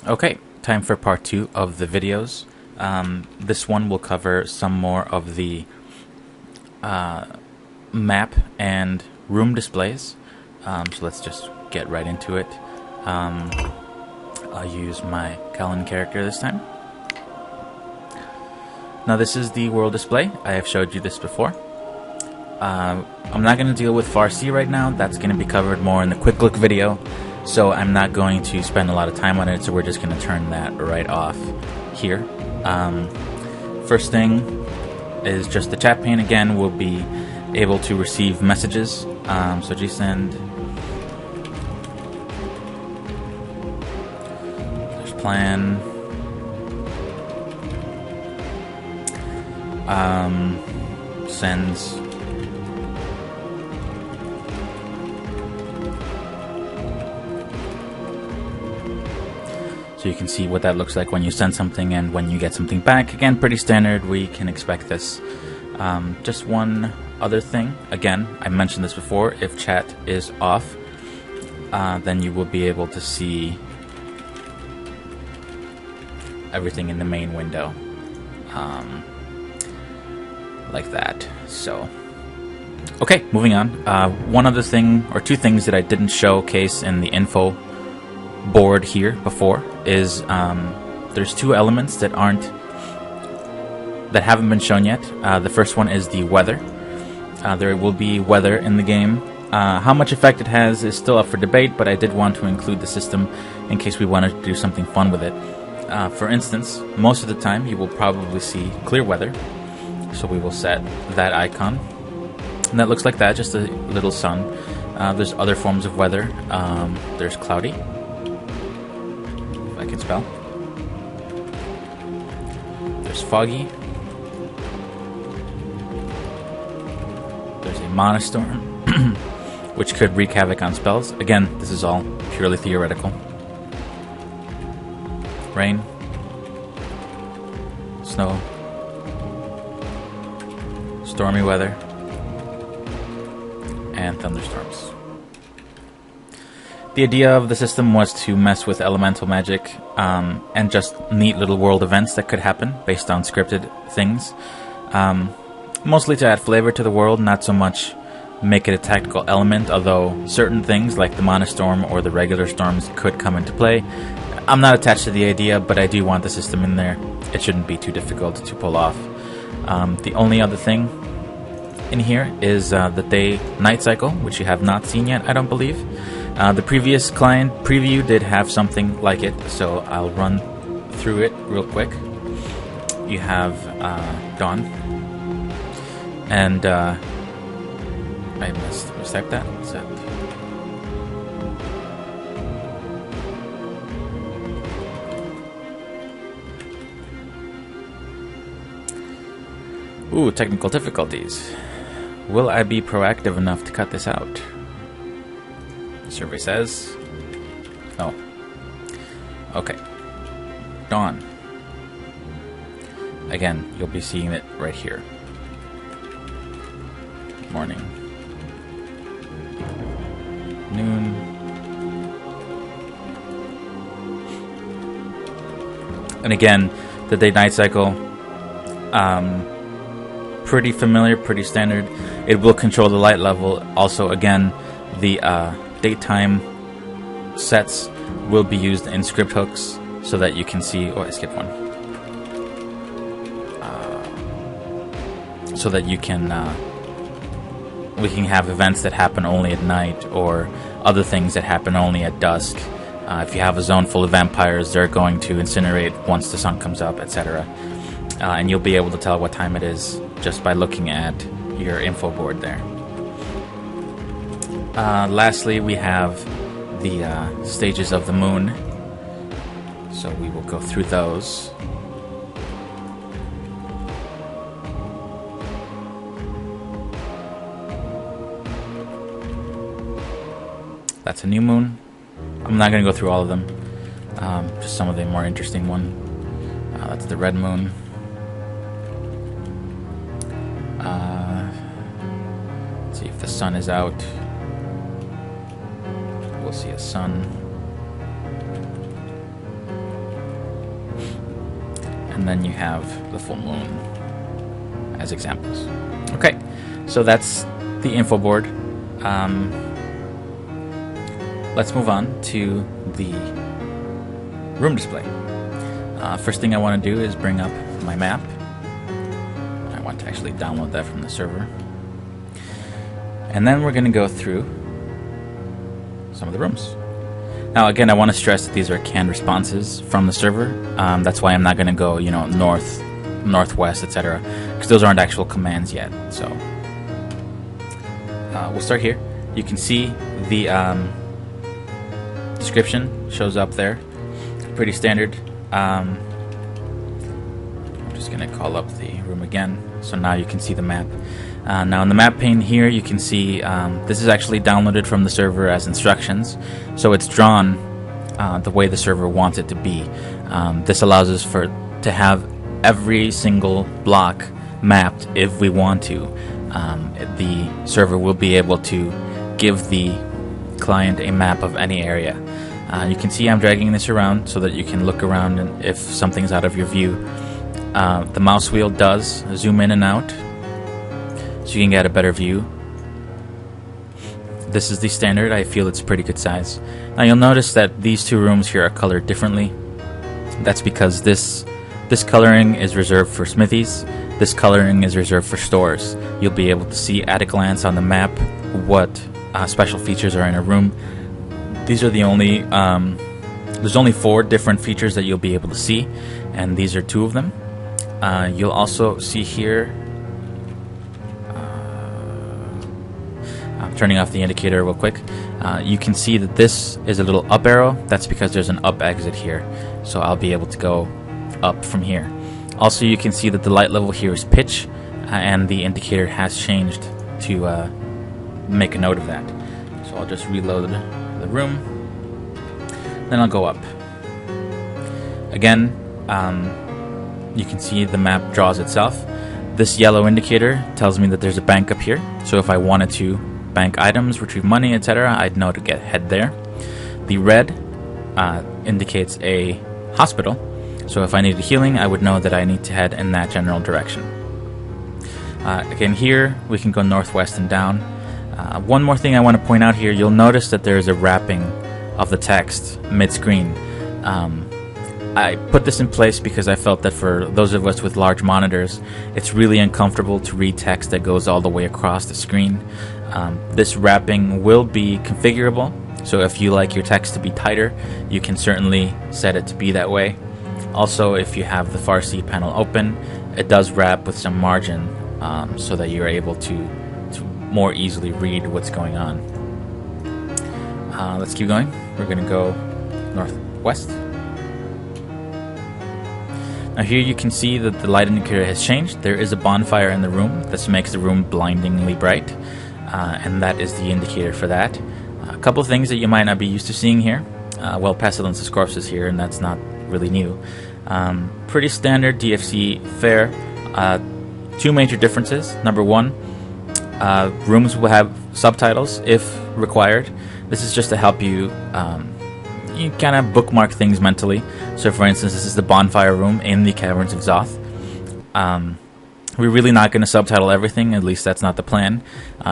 Okay, time for part 2 of the videos. This one will cover some more of the map and room displays. So let's just get right into it. I'll use my Callan character this time. Now this is the world display. I have showed you this before. I'm not going to deal with Farsi right now. That's going to be covered more in the quick look video. So I'm not going to spend a lot of time on it, so we're just going to turn that right off here. First thing is just the chat pane. Again, we'll be able to receive messages. So gsend. There's plan. Sends. So you can see what that looks like when you send something and when you get something back. Again, pretty standard. We can expect this. Just one other thing. Again, I mentioned this before. If chat is off, then you will be able to see everything in the main window. Like that. So, okay, moving on. One other thing, or two things that I didn't showcase in the info board here before is there's two elements that haven't been shown yet. The first one is the weather. There will be weather in the game. How much effect it has is still up for debate, but I did want to include the system in case we wanted to do something fun with it. For instance, most of the time you will probably see clear weather, so we will set that icon, and that looks like that, just a little sun. There's other forms of weather. There's cloudy, if I can spell. There's foggy. There's a monostorm, which could wreak havoc on spells. Again, this is all purely theoretical. Rain, snow, stormy weather, and thunderstorms. The idea of the system was to mess with elemental magic and just neat little world events that could happen based on scripted things. Mostly to add flavor to the world, not so much make it a tactical element, although certain things like the monostorm or the regular storms could come into play. I'm not attached to the idea, but I do want the system in there. It shouldn't be too difficult to pull off. The only other thing in here is the day-night cycle, which you have not seen yet, I don't believe. The previous client preview did have something like it, so I'll run through it real quick. You have dawn, and I mistyped that. So ooh, technical difficulties. Will I be proactive enough to cut this out? The survey says no. Okay. Dawn. Again, you'll be seeing it right here. Morning. Noon. And again, the day-night cycle. Pretty familiar, pretty standard. It will control the light level. Also, again, the daytime sets will be used in script hooks so that you can see. Oh, I skipped one. So that you can we can have events that happen only at night, or other things that happen only at dusk. If you have a zone full of vampires, they're going to incinerate once the sun comes up, etc. And you'll be able to tell what time it is just by looking at your info board there. Lastly, we have the stages of the moon. So we will go through those. That's a new moon. I'm not going to go through all of them. Just some of the more interesting one. That's the red moon. Let's see if the sun is out. We'll see a sun. and then you have the full moon as examples. Okay, so that's the info board. Let's move on to the room display. First thing I want to do is bring up my map. I want to actually download that from the server. And then we're going to go through some of the rooms. Now again, I want to stress that these are canned responses from the server. That's why I'm not going to go, north, northwest, etc., because those aren't actual commands yet. So we'll start here. You can see the description shows up there. Pretty standard. I'm just going to call up the room again, so now you can see the map. Now in the map pane here, you can see this is actually downloaded from the server as instructions, so it's drawn the way the server wants it to be. This allows us to have every single block mapped if we want to. The server will be able to give the client a map of any area. You can see I'm dragging this around so that you can look around, and if something's out of your view, the mouse wheel does zoom in and out so you can get a better view. This is the standard. I feel it's pretty good size. Now you'll notice that these two rooms here are colored differently. That's because this coloring is reserved for smithies. This coloring is reserved for stores. You'll be able to see at a glance on the map what special features are in a room. These are the only, there's only 4 different features that you'll be able to see, and these are 2 of them. You'll also see here, I'm turning off the indicator real quick, you can see that this is a little up arrow. That's because there's an up exit here, so I'll be able to go up from here. Also, you can see that the light level here is pitch, and the indicator has changed to make a note of that. So I'll just reload the room, then I'll go up. Again, you can see the map draws itself. This yellow indicator tells me that there's a bank up here, so if I wanted to bank items, retrieve money, etc., I'd know to head there. The red indicates a hospital, so if I needed healing, I would know that I need to head in that general direction. Again, here we can go northwest and down. One more thing I want to point out here, you'll notice that there is a wrapping of the text mid-screen. I put this in place because I felt that for those of us with large monitors, it's really uncomfortable to read text that goes all the way across the screen. This wrapping will be configurable, so if you like your text to be tighter, you can certainly set it to be that way. Also, if you have the Farsi panel open, it does wrap with some margin so that you're able to more easily read what's going on. Let's keep going. We're going to go northwest. Now here you can see that the light indicator has changed. There is a bonfire in the room. This makes the room blindingly bright, and that is the indicator for that. A couple of things that you might not be used to seeing here. Well, Pestilence's corpse is here, and that's not really new. Pretty standard DFC fare. 2 major differences. Number 1, rooms will have subtitles if required. This is just to help you you kind of bookmark things mentally. So for instance, this is the bonfire room in the Caverns of Zoth. We're really not going to subtitle everything, at least that's not the plan.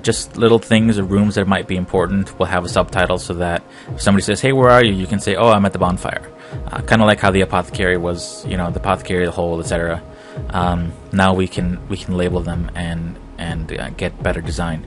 Just little things or rooms that might be important will have a subtitle so that if somebody says, hey, where are you? You can say, oh, I'm at the bonfire. Kind of like how the apothecary was, the apothecary, the hole, etc. Now we can label them and get better design.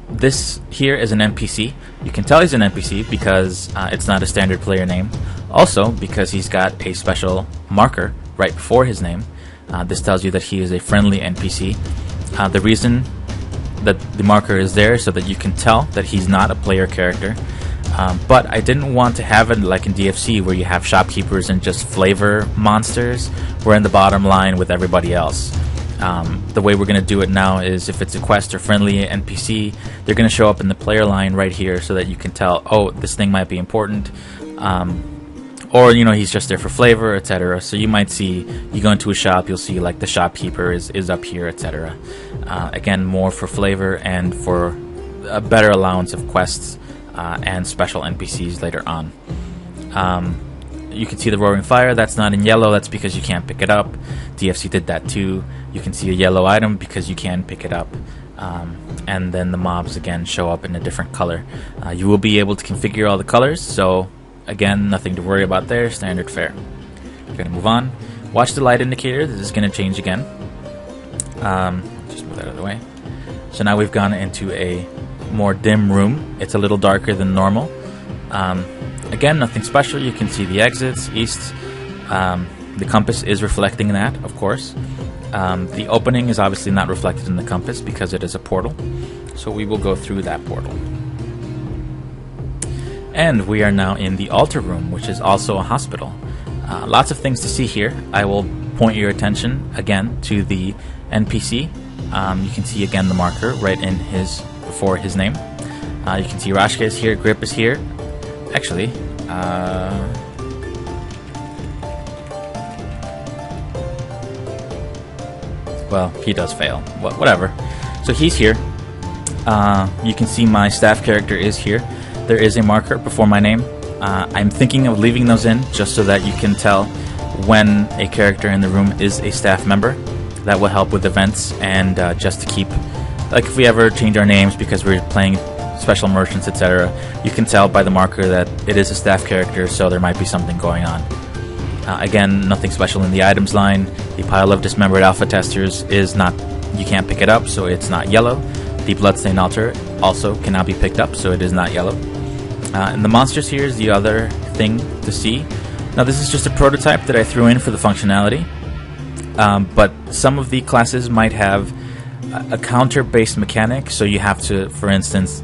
This here is an NPC. You can tell he's an NPC because it's not a standard player name. Also, because he's got a special marker right before his name. This tells you that he is a friendly NPC. The reason that the marker is there is so that you can tell that he's not a player character. But I didn't want to have it like in DFC where you have shopkeepers and just flavor monsters. We're in the bottom line with everybody else. The way we're going to do it now is if it's a quest or friendly NPC, they're going to show up in the player line right here so that you can tell, oh, this thing might be important. Or, he's just there for flavor, etc. So you might see, you go into a shop, you'll see like the shopkeeper is up here, etc. Again, more for flavor and for a better allowance of quests and special NPCs later on. you can see the roaring fire. That's not in yellow. That's because you can't pick it up. DFC did that too. You can see a yellow item because you can pick it up. And then the mobs again show up in a different color. You will be able to configure all the colors, so again, nothing to worry about there. Standard fare. We're going to move on. Watch the light indicator. This is going to change again. Just move that out of the way. So now we've gone into a more dim room. It's a little darker than normal. Again, nothing special. You can see the exits, east. The compass is reflecting that, of course. The opening is obviously not reflected in the compass because it is a portal. So we will go through that portal. And we are now in the altar room, which is also a hospital. Lots of things to see here. I will point your attention again to the NPC. You can see again the marker right in before his name. You can see Rashka is here, Grip is here. Actually, well, he does fail. Whatever. So he's here. You can see my staff character is here. There is a marker before my name. I'm thinking of leaving those in just so that you can tell when a character in the room is a staff member. That will help with events and just to keep, like if we ever change our names because we're playing special merchants, etc., you can tell by the marker that it is a staff character, so there might be something going on. Again, nothing special in the items line. The pile of dismembered alpha testers is not, you can't pick it up, so it's not yellow. The bloodstained altar also cannot be picked up, so it is not yellow. And the monsters here is the other thing to see. Now this is just a prototype that I threw in for the functionality, but some of the classes might have a counter-based mechanic, so you have to, for instance,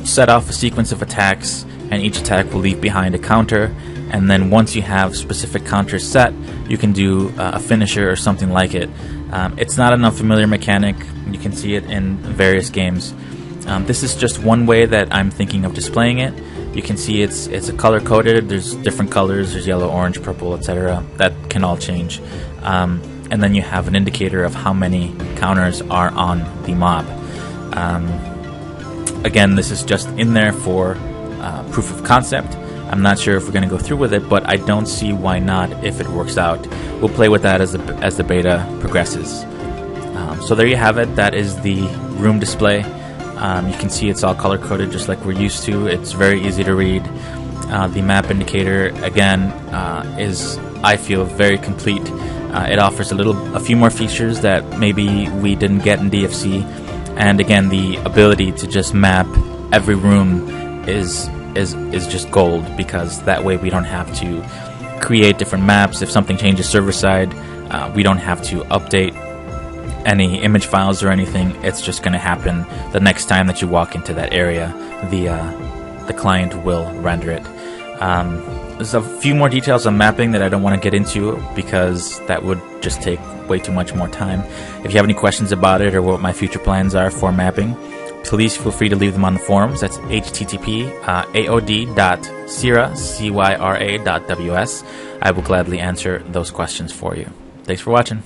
set off a sequence of attacks, and each attack will leave behind a counter, and then once you have specific counters set, you can do a finisher or something like it. It's not an unfamiliar mechanic. You can see it in various games. This is just one way that I'm thinking of displaying it. You can see it's a color coded. There's different colors. There's yellow, orange, purple, etc. That can all change. And then you have an indicator of how many counters are on the mob. Again, this is just in there for proof of concept. I'm not sure if we're going to go through with it, but I don't see why not if it works out. We'll play with that as the beta progresses. So there you have it. That is the room display. You can see it's all color-coded just like we're used to. It's very easy to read. The map indicator, again, is, I feel, very complete. It offers a few more features that maybe we didn't get in DFC. And again, the ability to just map every room is just gold, because that way we don't have to create different maps. If something changes server side, we don't have to update any image files or anything. It's just going to happen the next time that you walk into that area. The client will render it. There's a few more details on mapping that I don't want to get into because that would just take way too much more time. If you have any questions about it or what my future plans are for mapping, please feel free to leave them on the forums. That's http://aod.cyra.ws. I will gladly answer those questions for you. Thanks for watching.